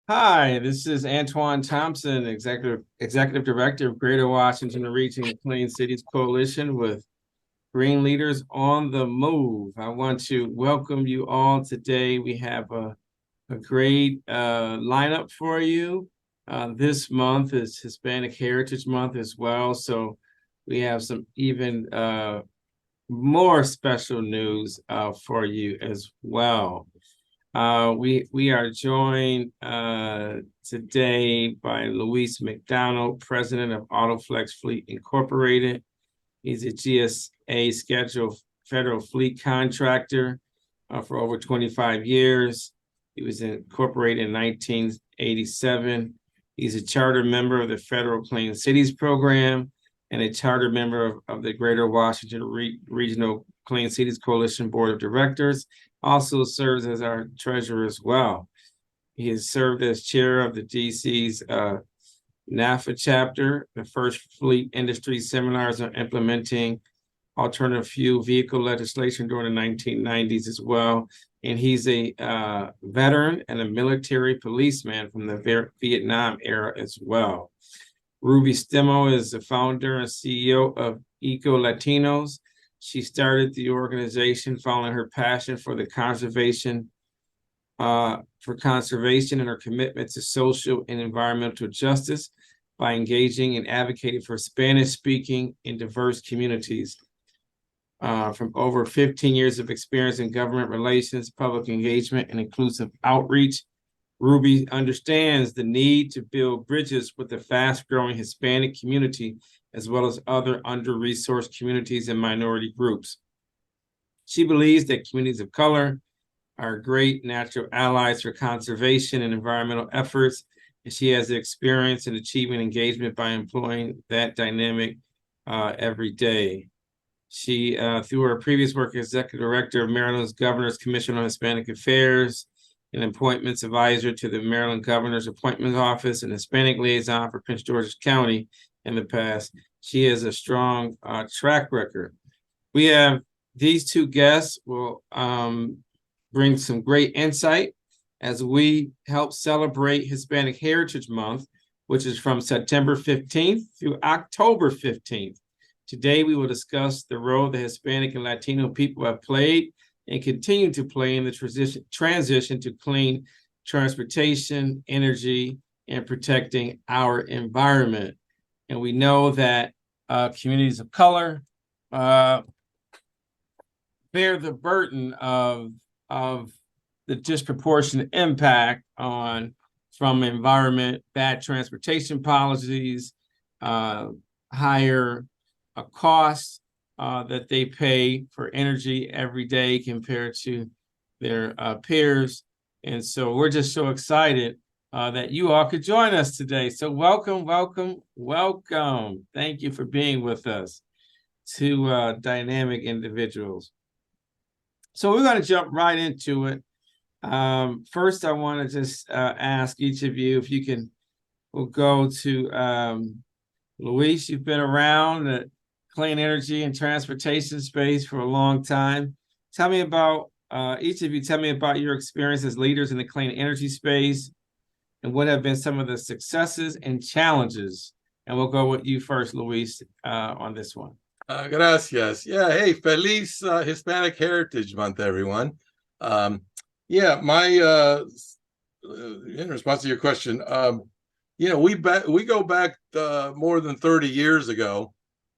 Hi, this is Antoine Thompson, Executive Director of Greater Washington Region Clean Cities Coalition with Green Leaders on the Move. I want to welcome you all today. We have a great lineup for you. This month is Hispanic Heritage Month as well, so we have some even more special news for you as well. We are joined today by Luis MacDonald, President of AutoFlexFleet Incorporated. He's a GSA scheduled federal fleet contractor for over 25 years. He was incorporated in 1987. He's a charter member of the Federal Clean Cities Program and a charter member of the Greater Washington Regional Clean Cities Coalition Board of Directors. Also serves as our treasurer as well. He has served as chair of the DC's NAFA chapter, the first fleet industry seminars on implementing alternative fuel vehicle legislation during the 1990s as well. And he's a veteran and a military policeman from the Vietnam era as well. Ruby Stemmle is the founder and CEO of EcoLatinos. She started the organization following her passion for conservation and her commitment to social and environmental justice by engaging and advocating for Spanish-speaking and diverse communities. From over 15 years of experience in government relations, public engagement, and inclusive outreach, Ruby understands the need to build bridges with the fast-growing Hispanic community, as well as other under-resourced communities and minority groups. She believes that communities of color are great natural allies for conservation and environmental efforts, and she has experience in achieving engagement by employing that dynamic every day. She, through her previous work as Executive Director of Maryland's Governor's Commission on Hispanic Affairs, an appointments advisor to the Maryland Governor's Appointments Office and Hispanic liaison for Prince George's County in the past. She has a strong track record. We have these two guests will bring some great insight as we help celebrate Hispanic Heritage Month, which is from September 15th through October 15th. Today, we will discuss the role the Hispanic and Latino people have played and continue to play in the transition to clean transportation, energy, and protecting our environment. And we know that communities of color bear the burden of the disproportionate impact from environment, bad transportation policies, higher costs that they pay for energy every day compared to their peers. And so we're just so excited that you all could join us today. So welcome, welcome, welcome. Thank you for being with us, two dynamic individuals. So we're going to jump right into it. First, I want to just ask each of you if you can, we'll go to Luis. You've been around the clean energy and transportation space for a long time. Tell me about, each of you, tell me about your experience as leaders in the clean energy space and what have been some of the successes and challenges. And we'll go with you first, Luis, on this one. Gracias. Yeah, hey, feliz Hispanic Heritage Month, everyone. Yeah, in response to your question, we go back more than 30 years ago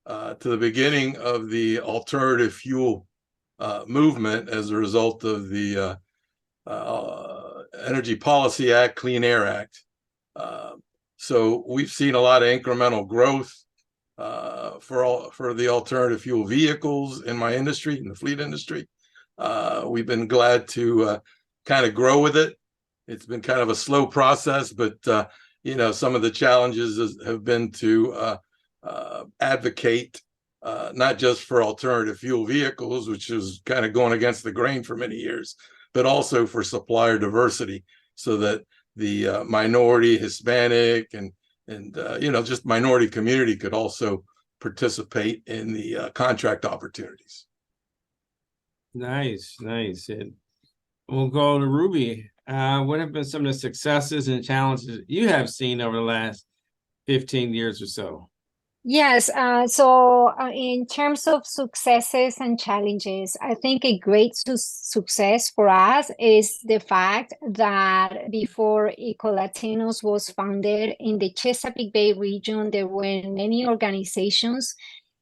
to the beginning of the alternative fuel movement as a result of the Energy Policy Act, Clean Air Act. So we've seen a lot of incremental growth for the alternative fuel vehicles in my industry, in the fleet industry. We've been glad to kind of grow with it. It's been kind of a slow process, but some of the challenges have been to advocate not just for alternative fuel vehicles, which is kind of going against the grain for many years, but also for supplier diversity, so that the minority, Hispanic, and just minority community could also participate in the contract opportunities. Nice. And we'll go to Ruby. What have been some of the successes and challenges you have seen over the last 15 years or so? Yes, in terms of successes and challenges, I think a great success for us is the fact that before EcoLatinos was founded in the Chesapeake Bay region, there were many organizations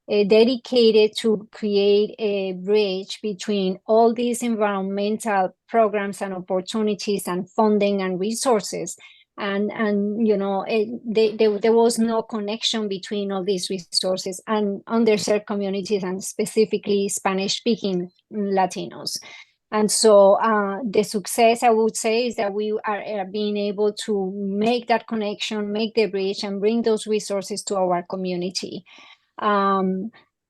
dedicated to create a bridge between all these environmental programs and opportunities and funding and resources. And you know, there was no connection between all these resources and underserved communities, and specifically Spanish speaking Latinos. And so the success, I would say, is that we are being able to make that connection, make the bridge, and bring those resources to our community.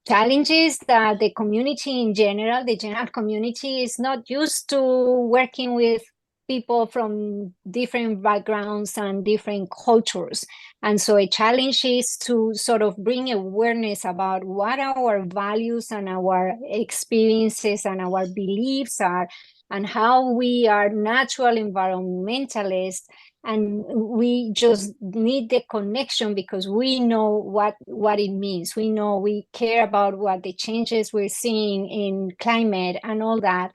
Challenges that the community in general, the general community, is not used to working with people from different backgrounds and different cultures. And so a challenge is to sort of bring awareness about what our values and our experiences and our beliefs are, and how we are natural environmentalists. And we just need the connection because we know what it means. We know, we care about what the changes we're seeing in climate and all that.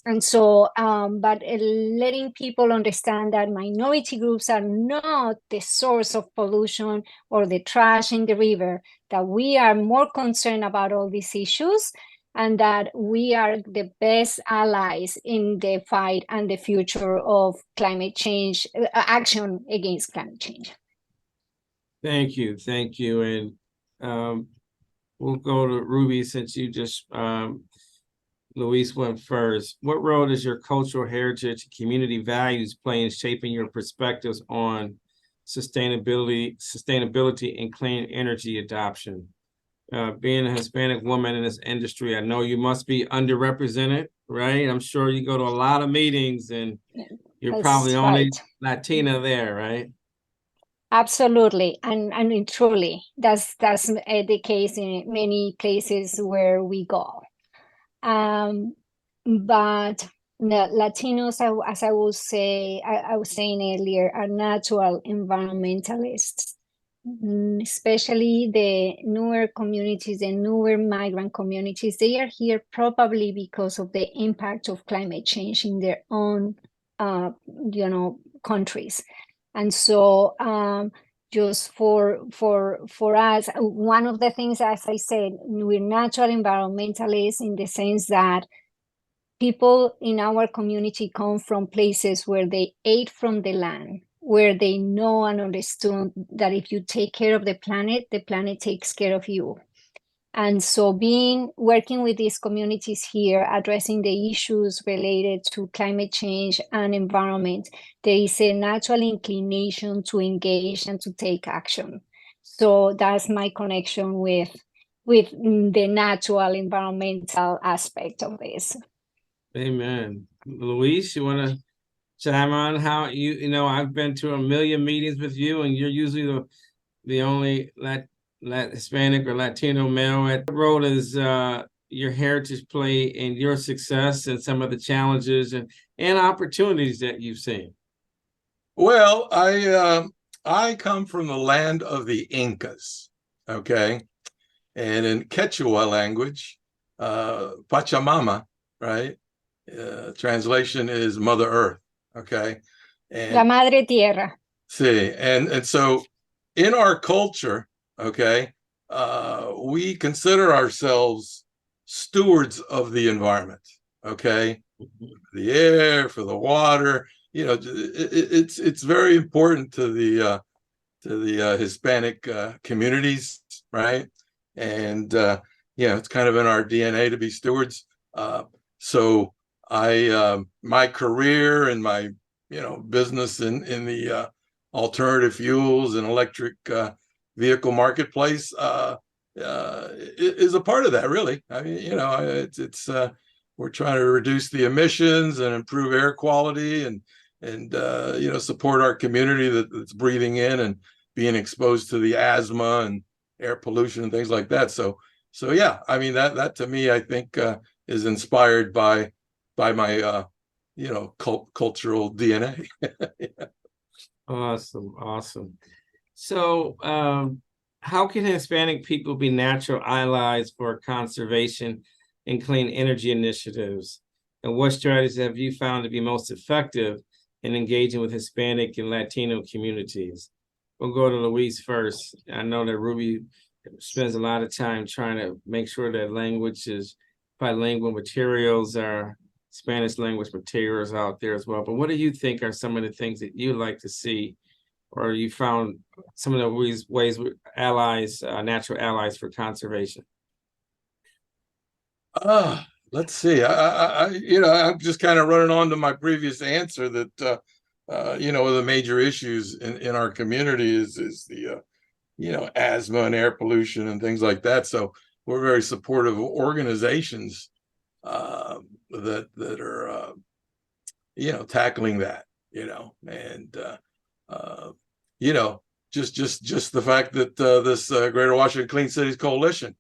And so, but letting people understand that minority groups are not the source of pollution or the trash in the river, that we are more concerned about all these issues, and that we are the best allies in the fight and the future of climate change, action against climate change. Thank you. Thank you. And we'll go to Ruby since you just Luis went first. What role does your cultural heritage and community values play in shaping your perspectives on sustainability and clean energy adoption? Being a Hispanic woman in this industry, I know you must be underrepresented, right? I'm sure you go to a lot of meetings and you're probably only Latina there, right? Absolutely, and truly, that's the case in many places where we go. But the Latinos, as I will say, I was saying earlier, are natural environmentalists, especially the newer communities, the newer migrant communities. They are here probably because of the impact of climate change in their own, countries. And so, just for us, one of the things, as I said, we're natural environmentalists in the sense that people in our community come from places where they ate from the land, where they know and understood that if you take care of the planet takes care of you. And so working with these communities here, addressing the issues related to climate change and environment, there is a natural inclination to engage and to take action. So that's my connection with the natural environmental aspect of this. Amen. Luis, you want to chime on how I've been to a million meetings with you, and you're usually the only Hispanic or Latino male. What role does your heritage play in your success and some of the challenges and opportunities that you've seen? Well, I come from the land of the Incas, okay? And in Quechua language, Pachamama, right? Translation is Mother Earth, okay? And, La Madre Tierra. See, and so in our culture, okay, we consider ourselves stewards of the environment, okay? The air, for the water, it's very important to the Hispanic communities, right? And it's kind of in our DNA to be stewards. So my career and my business in the alternative fuels and electric vehicle marketplace is a part of that, really. I mean, it's we're trying to reduce the emissions and improve air quality and support our community that's breathing in and being exposed to the asthma and air pollution and things like that. So yeah, I mean, that to me, I think is inspired by my cultural DNA. Awesome, awesome. So, how can Hispanic people be natural allies for conservation and clean energy initiatives? And what strategies have you found to be most effective in engaging with Hispanic and Latino communities? We'll go to Luis first. I know that Ruby spends a lot of time trying to make sure that bilingual materials are Spanish language materials out there as well. But what do you think are some of the things that you like to see, or you found some of the ways allies, natural allies for conservation? Let's see. I'm just kind of running on to my previous answer that the major issues in our community is the asthma and air pollution and things like that. So we're very supportive of organizations that are tackling that, and just the fact that this Greater Washington Clean Cities Coalition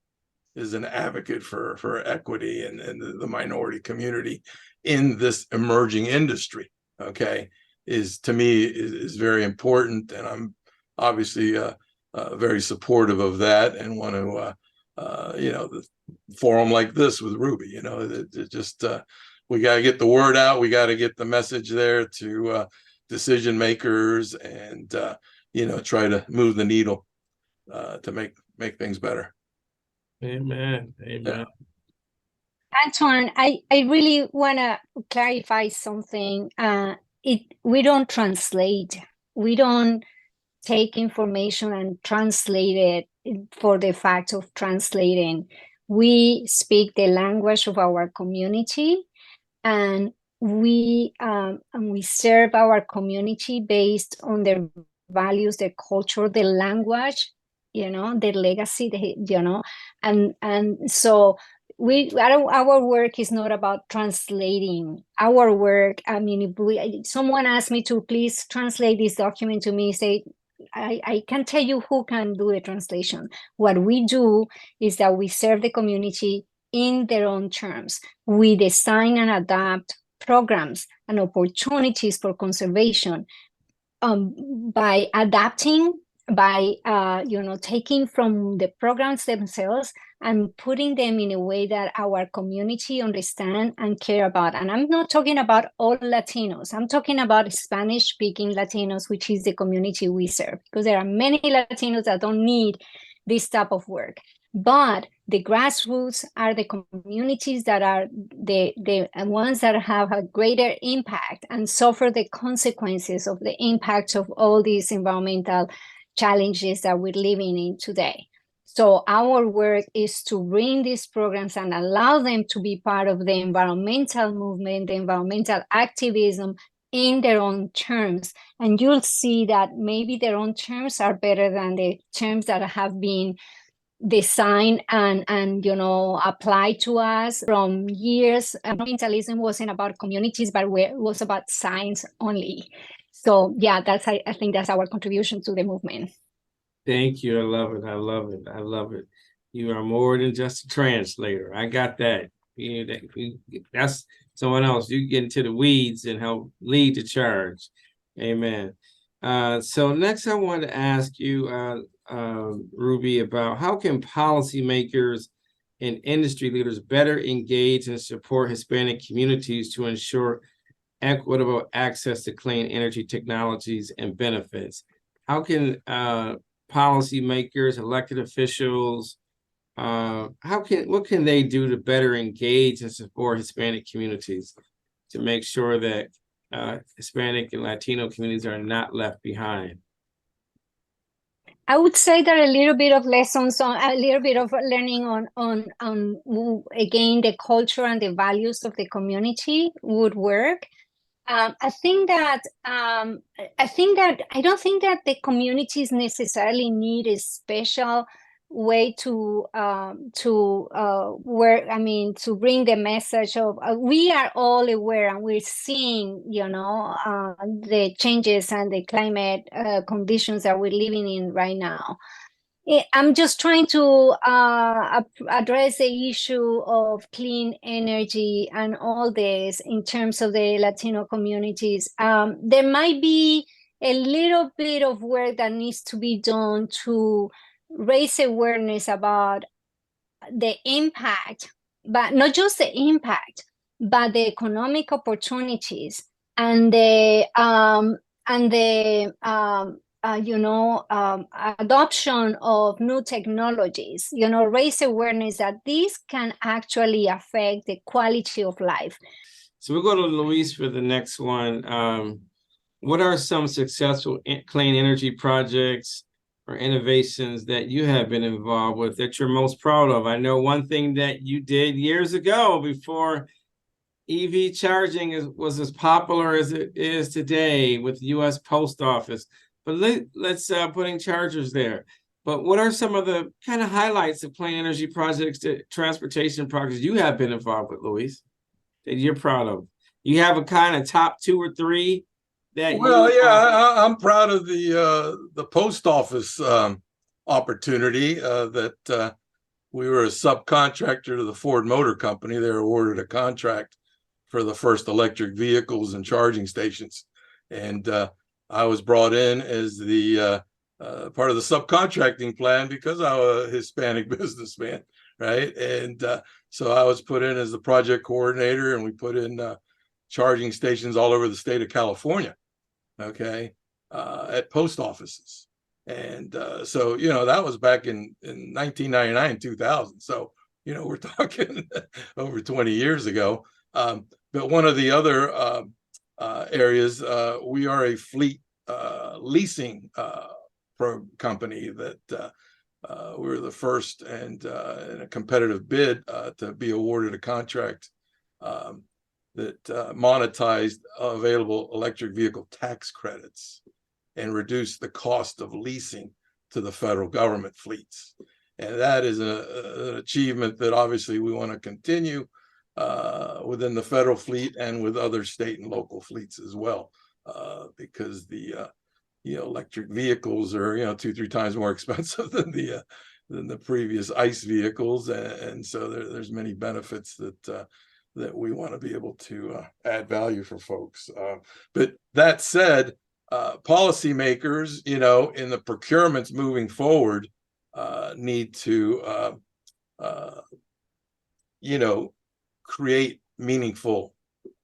is an advocate for equity and the minority community in this emerging industry, okay, to me is very important, and I'm obviously very supportive of that, and want to the forum like this with Ruby, we got to get the word out, we got to get the message there to decision makers, and try to move the needle to make things better. Amen. Yeah. Antoine, I really want to clarify something. We don't translate. We don't take information and translate it for the fact of translating. We speak the language of our community, and we serve our community based on their values, their culture, their language, their legacy, and so our work is not about translating. Our work, I mean, if someone asked me to please translate this document to me, say, I can tell you who can do the translation. What we do is that we serve the community in their own terms. We design and adapt programs and opportunities for conservation by adapting, by taking from the programs themselves and putting them in a way that our community understand and care about. And I'm not talking about all Latinos. I'm talking about Spanish-speaking Latinos, which is the community we serve, because there are many Latinos that don't need this type of work. But the grassroots are the communities that are the ones that have a greater impact and suffer the consequences of the impact of all these environmental challenges that we're living in today. So our work is to bring these programs and allow them to be part of the environmental movement, the environmental activism in their own terms. And you'll see that maybe their own terms are better than the terms that have been designed and applied to us from years. Environmentalism wasn't about communities, but it was about science only. So yeah, I think that's our contribution to the movement. Thank you. I love it. I love it. I love it. You are more than just a translator. I got that. That's someone else. You get into the weeds and help lead the charge. Amen. So next I want to ask you, Ruby, about how can policymakers and industry leaders better engage and support Hispanic communities to ensure equitable access to clean energy technologies and benefits? How can policymakers, elected officials, what can they do to better engage and support Hispanic communities to make sure that Hispanic and Latino communities are not left behind? I would say that a little bit of lessons on, a little bit of learning on again, the culture and the values of the community would work. I don't think that the communities necessarily need a special way to work. I mean, to bring the message of we are all aware and we're seeing, the changes and the climate conditions that we're living in right now. I'm just trying to address the issue of clean energy and all this in terms of the Latino communities. There might be a little bit of work that needs to be done to raise awareness about the impact, but not just the impact, but the economic opportunities and the adoption of new technologies, raise awareness that these can actually affect the quality of life. So we'll go to Luis for the next one. What are some successful clean energy projects or innovations that you have been involved with that you're most proud of? I know one thing that you did years ago before EV charging was as popular as it is today with the U.S. Post Office. But let's putting chargers there. But what are some of the kind of highlights of clean energy projects, transportation projects you have been involved with, Luis, that you're proud of? You have a kind of top 2 or 3 that I'm proud of the post office opportunity that we were a subcontractor to the Ford Motor Company. They were awarded a contract for the first electric vehicles and charging stations, and I was brought in as the part of the subcontracting plan because I'm a Hispanic businessman, right? And so I was put in as the project coordinator, and we put in charging stations all over the state of California, okay, at post offices. And so, that was back in 1999, 2000. So, we're talking over 20 years ago. But one of the other areas, we are a fleet leasing company that we were the first and in a competitive bid to be awarded a contract that monetized available electric vehicle tax credits and reduced the cost of leasing to the federal government fleets. And that is an achievement that obviously we want to continue within the federal fleet and with other state and local fleets as well, because the electric vehicles are 2-3 times more expensive than the previous ICE vehicles, and so there's many benefits that we want to be able to add value for folks. But that said, policymakers, in the procurements moving forward, need to create meaningful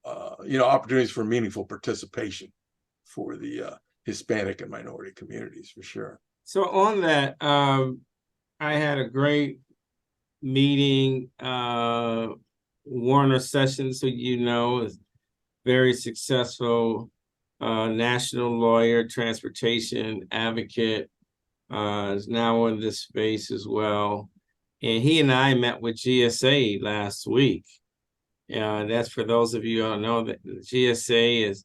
opportunities for meaningful participation for the Hispanic and minority communities, for sure. So on that, I had a great meeting. Warner Sessions, who is very successful national lawyer, transportation advocate, is now in this space as well. And he and I met with GSA last week. That's for those of you who don't know that GSA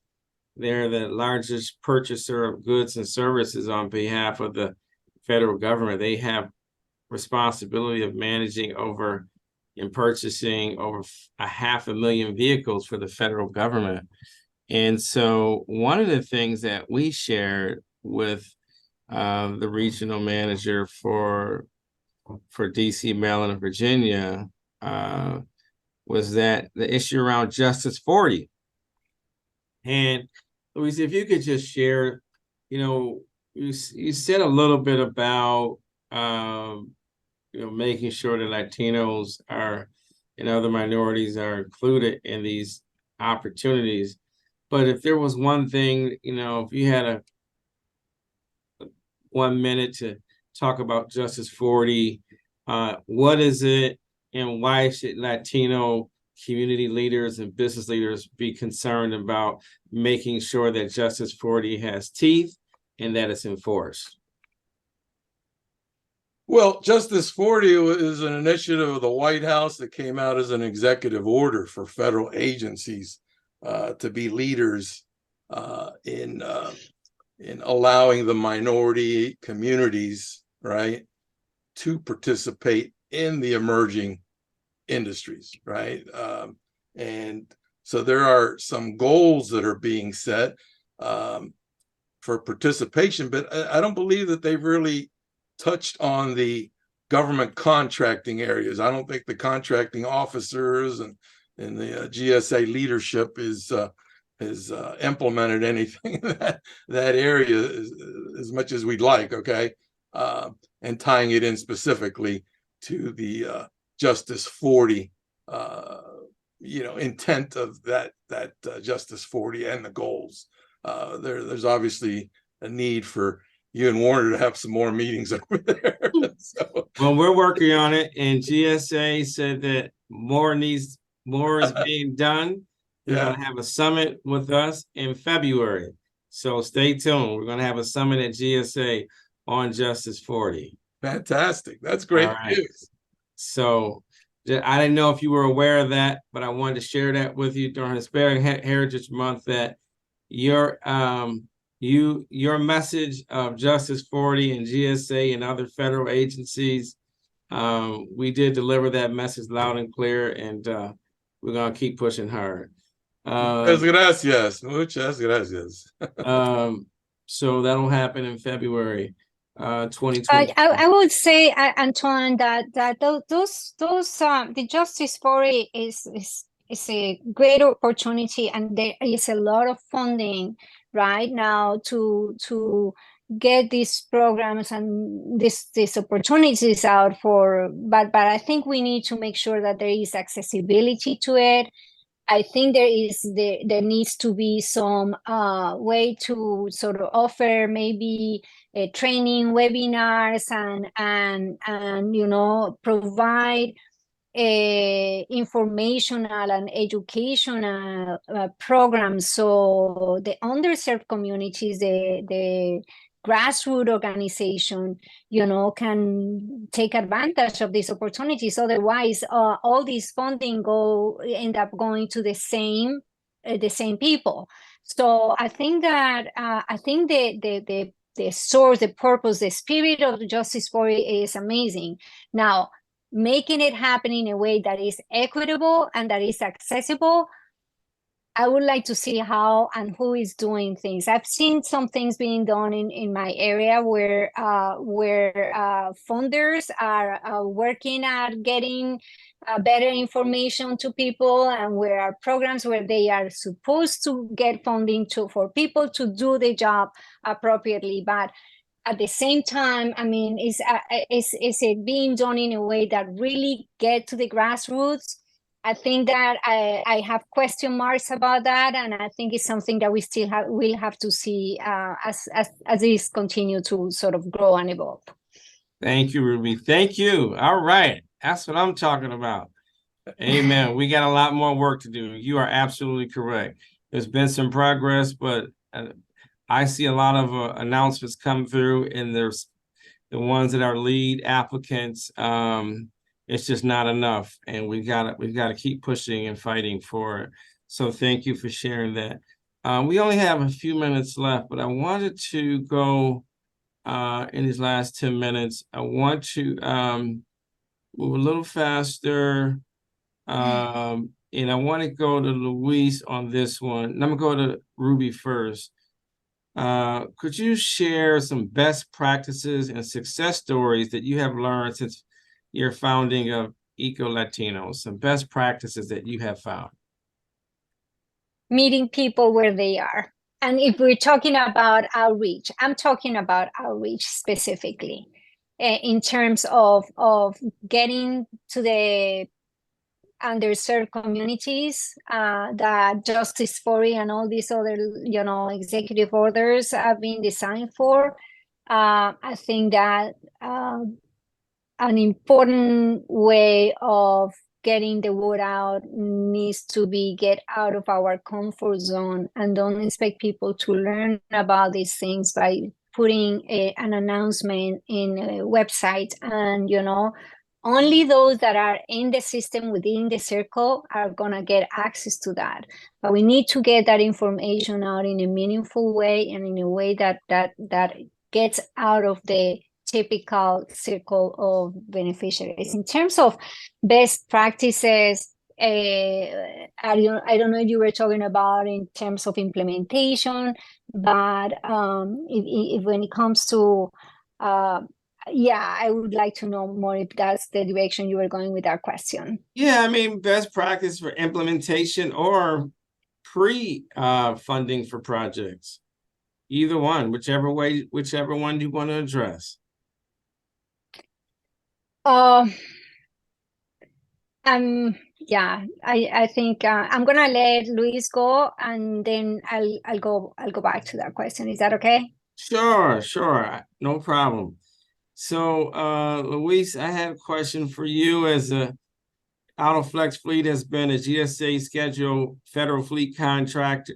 they're the largest purchaser of goods and services on behalf of the federal government. They have responsibility of managing and purchasing over 500,000 vehicles for the federal government. And so one of the things that we shared with the regional manager for DC, Maryland, and Virginia was that the issue around Justice 40. And Luis, if you could just share, you said a little bit about making sure that Latinos and other minorities are included in these opportunities. But if there was one thing, if you had 1 minute to talk about Justice 40, what is it and why should Latino community leaders and business leaders be concerned about making sure that Justice 40 has teeth and that it's enforced? Well, Justice 40 is an initiative of the White House that came out as an executive order for federal agencies to be leaders in allowing the minority communities, right, to participate in the emerging industries, right? And so there are some goals that are being set for participation, but I don't believe that they've really touched on the government contracting areas. I don't think the contracting officers and the GSA leadership is implemented anything in that area as much as we'd like, okay? And tying it in specifically to the Justice 40, intent of that Justice 40 and the goals. There's obviously a need for you and Warner to have some more meetings over there. So, well, we're working on it, and GSA said that more is being done. They're yeah. going to have a summit with us in February. So stay tuned. We're going to have a summit at GSA on Justice 40. Fantastic. That's great news. So I didn't know if you were aware of that, but I wanted to share that with you during Hispanic Heritage Month, that your message of Justice 40 and GSA and other federal agencies, we did deliver that message loud and clear, and we're going to keep pushing hard. Gracias. Muchas gracias. So that'll happen in February 2020. I would say, Antoine, that the Justice 40 is a great opportunity, and there is a lot of funding right now to get these programs and these opportunities out for. But I think we need to make sure that there is accessibility to it. I think there needs to be some way to sort of offer maybe training webinars and provide informational and educational programs, so the underserved communities, the grassroots organization, can take advantage of these opportunities. Otherwise, all these funding end up going to the same people. So I think that the source, the purpose, the spirit of the Justice 40 is amazing. Now, making it happen in a way that is equitable and that is accessible, I would like to see how and who is doing things. I've seen some things being done in my area where funders are working at getting better information to people, and where are programs where they are supposed to get funding for people to do the job appropriately. But at the same time, I mean, is it being done in a way that really get to the grassroots? I think that I have question marks about that, and I think it's something that we still will have to see as this continue to sort of grow and evolve. Thank you, Ruby. Thank you. All right, that's what I'm talking about. Amen. We got a lot more work to do. You are absolutely correct. There's been some progress, but I see a lot of announcements come through, and there's the ones that are lead applicants. It's just not enough, and we've got to keep pushing and fighting for it. So thank you for sharing that. We only have a few minutes left, but I wanted to go in these last 10 minutes. I want to move a little faster, and I want to go to Luis on this one. And I'm gonna go to Ruby first. Could you share some best practices and success stories that you have learned since your founding of EcoLatinos, some best practices that you have found? Meeting people where they are. And if we're talking about outreach, I'm talking about outreach specifically in terms of getting to the underserved communities that Justice 40 and all these other, executive orders have been designed for. I think that an important way of getting the word out needs to be get out of our comfort zone, and don't expect people to learn about these things by putting an announcement in a website. And, only those that are in the system within the circle are going to get access to that. But we need to get that information out in a meaningful way, and in a way that gets out of the typical circle of beneficiaries. In terms of best practices, I don't know if you were talking about in terms of implementation, but if when it comes to yeah, I would like to know more if that's the direction you were going with that question. Yeah, I mean, best practice for implementation or pre-funding for projects. Either one, whichever one you want to address. Yeah, I think I'm gonna let Luis go, and then I'll go back to that question. Is that okay? Sure, no problem. So, Luis, I have a question for you. As a AutoFlexFleet has been a GSA scheduled federal fleet contract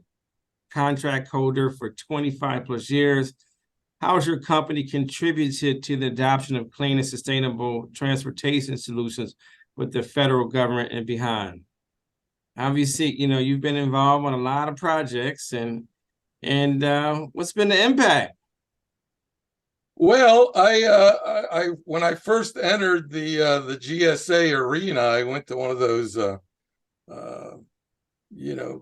holder for 25 plus years. How has your company contributed to the adoption of clean and sustainable transportation solutions with the federal government and behind? Obviously, you've been involved on a lot of projects, and what's been the impact? Well, I when I first entered the GSA arena, I went to one of those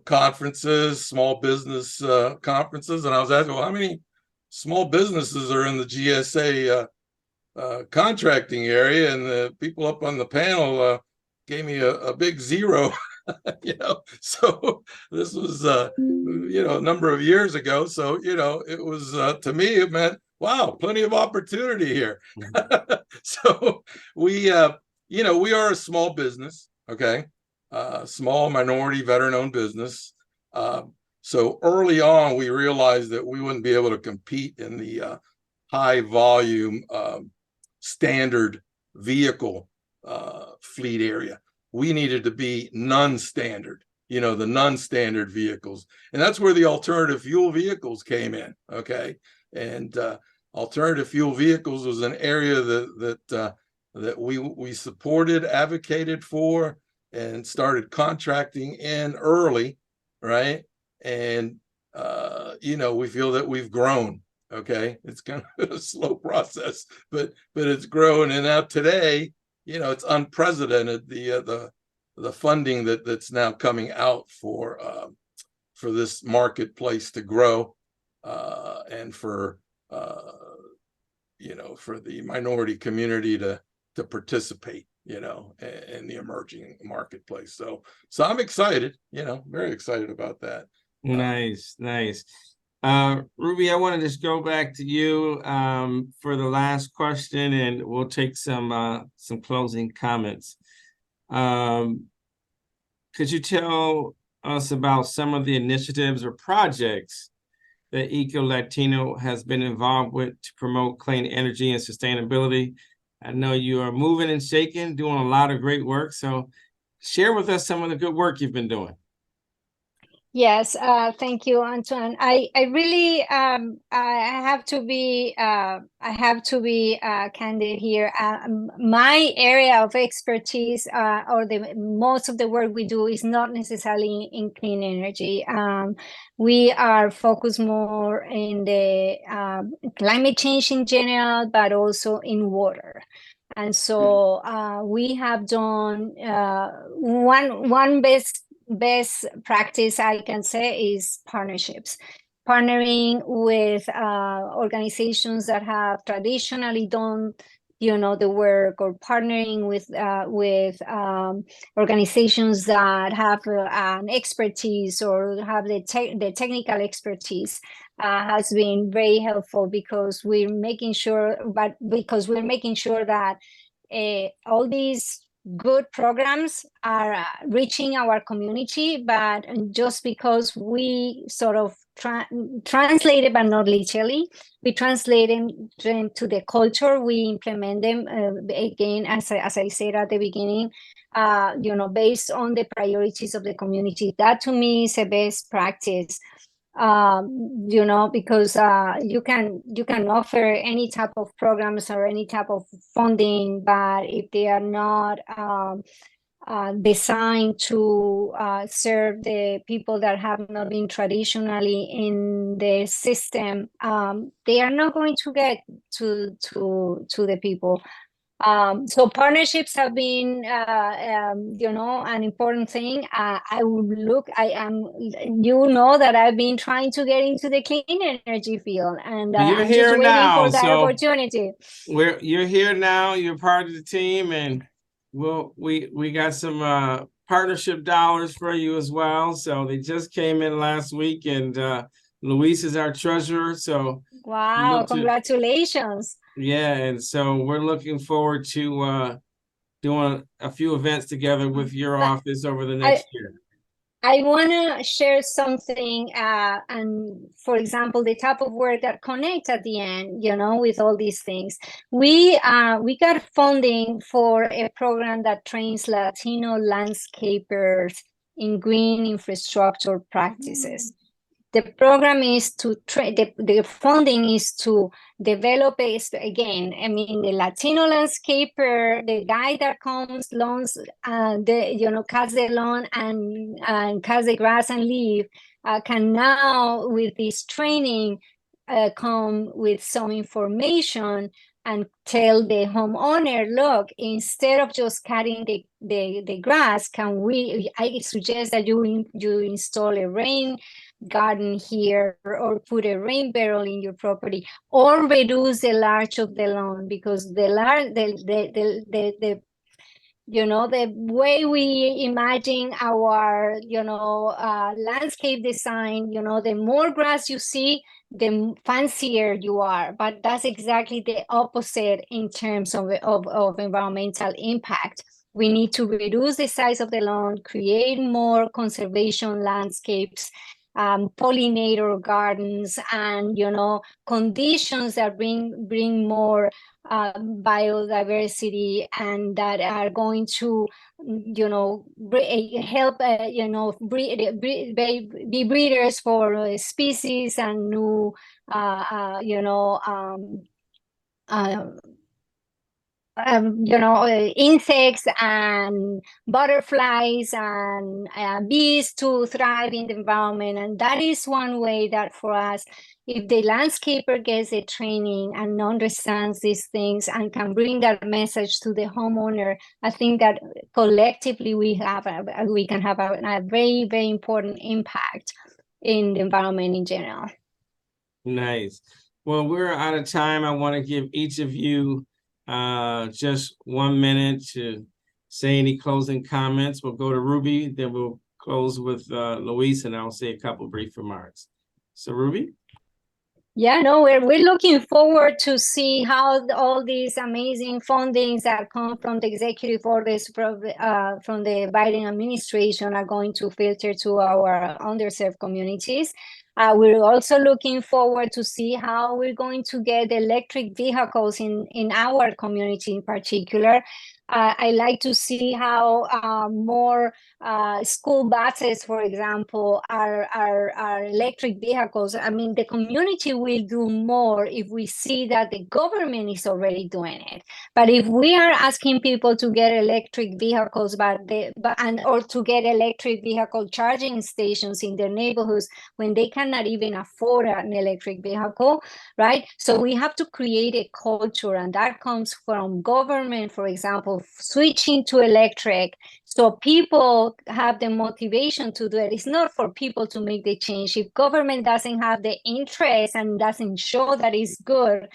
conferences, small business conferences, and I was asked, well, how many small businesses are in the GSA contracting area? And the people up on the panel gave me a big zero. So this was a number of years ago. So it was to me it meant, wow, plenty of opportunity here. So we are a small business, okay, small minority veteran-owned business. So early on, we realized that we wouldn't be able to compete in the high volume standard vehicle fleet area. We needed to be non-standard, the non-standard vehicles. And that's where the alternative fuel vehicles came in, okay? And alternative fuel vehicles was an area that we supported, advocated for, and started contracting in early, right? And, we feel that we've grown, okay? It's kind of a slow process, but it's grown. And now today, it's unprecedented, the funding that's now coming out for this marketplace to grow, and for for the minority community to participate, in the emerging marketplace. So I'm excited, very excited about that. Nice. Ruby, I want to just go back to you for the last question, and we'll take some closing comments. Could you tell us about some of the initiatives or projects that EcoLatino has been involved with to promote clean energy and sustainability? I know you are moving and shaking, doing a lot of great work. So share with us some of the good work you've been doing. Yes, thank you, Antoine. I really I have to be candid here. My area of expertise, or the most of the work we do, is not necessarily in clean energy. We are focused more in the climate change in general, but also in water. And so we have done one best practice I can say is partnerships. Partnering with organizations that have traditionally done the work, or partnering with organizations that have an expertise or have the technical expertise has been very helpful, because we're making sure that all these good programs are reaching our community, but just because we sort of translate it, but not literally, we translate them to the culture, we implement them again, as I said at the beginning, based on the priorities of the community. That to me is a best practice. Because you can offer any type of programs or any type of funding, but if they are not designed to serve the people that have not been traditionally in the system, they are not going to get to the people. So partnerships have been, an important thing. I am, that I've been trying to get into the clean energy field, and You're I'm just here waiting now, for that so opportunity. you're here now. You're part of the team, and we got some partnership dollars for you as well. So they just came in last week, and Luis is our treasurer. So Wow, congratulations. yeah, and so we're looking forward to doing a few events together with your office over the next year. I want to share something, and for example, the type of work that connects at the end, with all these things. We got funding for a program that trains Latino landscapers in green infrastructure practices. The program is to the funding is to develop again. I mean, the Latino landscaper, the guy that comes, cuts the lawn and cuts the grass and leaf, can now, with this training, come with some information and tell the homeowner, look, instead of just cutting the grass, I suggest that you install a rain garden here, or put a rain barrel in your property, or reduce the large of the lawn, because the way we imagine our landscape design, the more grass you see, the fancier you are, but that's exactly the opposite in terms of environmental impact. We need to reduce the size of the lawn, create more conservation landscapes, pollinator gardens, and conditions that bring more biodiversity, and that are going to help be breeders for species and new insects and butterflies and bees to thrive in the environment. And that is one way that, for us, if the landscaper gets the training and understands these things and can bring that message to the homeowner, I think that collectively we can have a very, very important impact in the environment in general. Nice. Well, we're out of time. I want to give each of you just 1 minute to say any closing comments. We'll go to Ruby, then we'll close with Luis, and I'll say a couple brief remarks. So Ruby? Yeah, no, we're looking forward to see how all these amazing fundings that come from the executive orders from the Biden administration are going to filter to our underserved communities. We're also looking forward to see how we're going to get electric vehicles in our community in particular. I like to see how more school buses, for example, are electric vehicles. I mean, the community will do more if we see that the government is already doing it. But if we are asking people to get electric vehicles, or to get electric vehicle charging stations in their neighborhoods when they cannot even afford an electric vehicle, right? So we have to create a culture, and that comes from government, for example, switching to electric, so people have the motivation to do it. It's not for people to make the change. If government doesn't have the interest and doesn't show that it's good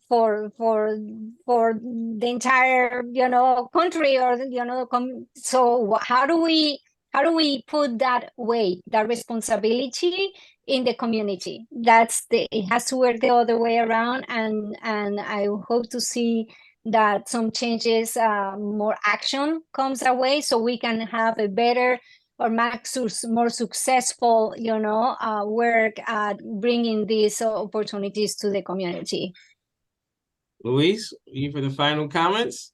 for the entire country, or so how do we put that weight, that responsibility in the community? It has to work the other way around, and I hope to see that some changes, more action comes our way, so we can have a better or more successful work at bringing these opportunities to the community. Luis, you for the final comments?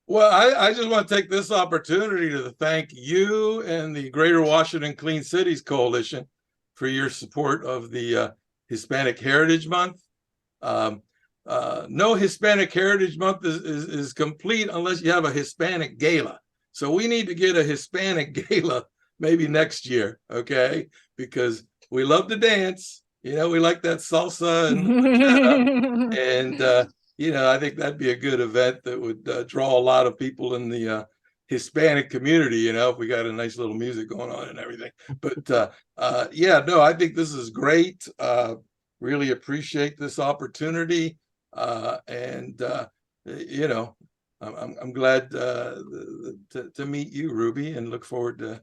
Well, I just want to take this opportunity to thank you and the Greater Washington Clean Cities Coalition for your support of the Hispanic Heritage Month. No Hispanic Heritage Month is complete unless you have a Hispanic gala. So we need to get a Hispanic gala maybe next year, okay? Because we love to dance. We like that salsa and I think that'd be a good event that would draw a lot of people in the Hispanic community, if we got a nice little music going on and everything. But yeah, no, I think this is great. Really appreciate this opportunity. And I'm glad to meet you, Ruby, and look forward to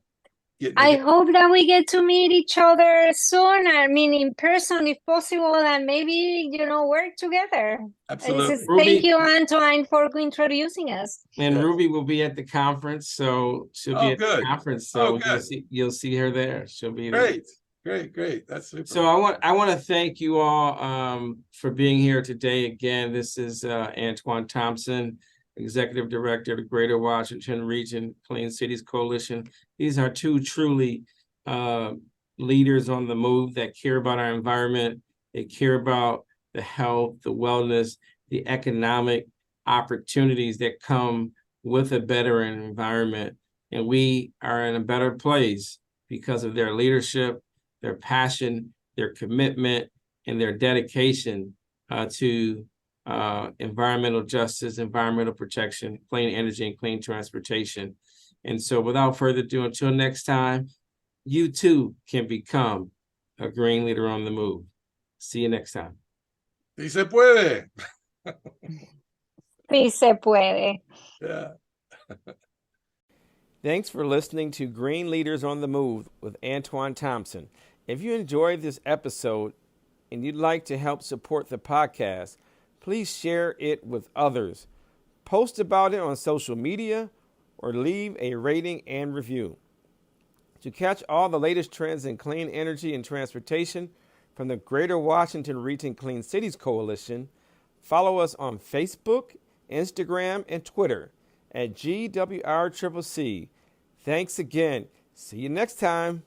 getting I together. hope that we get to meet each other soon. I mean, in person if possible, and maybe, work together. Absolutely. Thank Ruby- you, Antoine, for introducing us. And Yes. Ruby will be at the conference, so she'll be Oh, at the good. conference. Oh, So good. you'll see her there. She'll be there. Great. That's super. So I want to thank you all for being here today. Again, this is Antoine Thompson, Executive Director of the Greater Washington Region Clean Cities Coalition. These are two truly leaders on the move that care about our environment. They care about the health, the wellness, the economic opportunities that come with a better environment. And we are in a better place because of their leadership, their passion, their commitment, and their dedication to environmental justice, environmental protection, clean energy, and clean transportation. And so without further ado, until next time, you too can become a green leader on the move. See you next time. Sí se puede. Sí se puede. Yeah. Thanks for listening to Green Leaders on the Move with Antoine Thompson. If you enjoyed this episode and you'd like to help support the podcast, please share it with others. Post about it on social media or leave a rating and review. To catch all the latest trends in clean energy and transportation from the Greater Washington Region Clean Cities Coalition, follow us on Facebook, Instagram, and Twitter at GWRCCC. Thanks again. See you next time.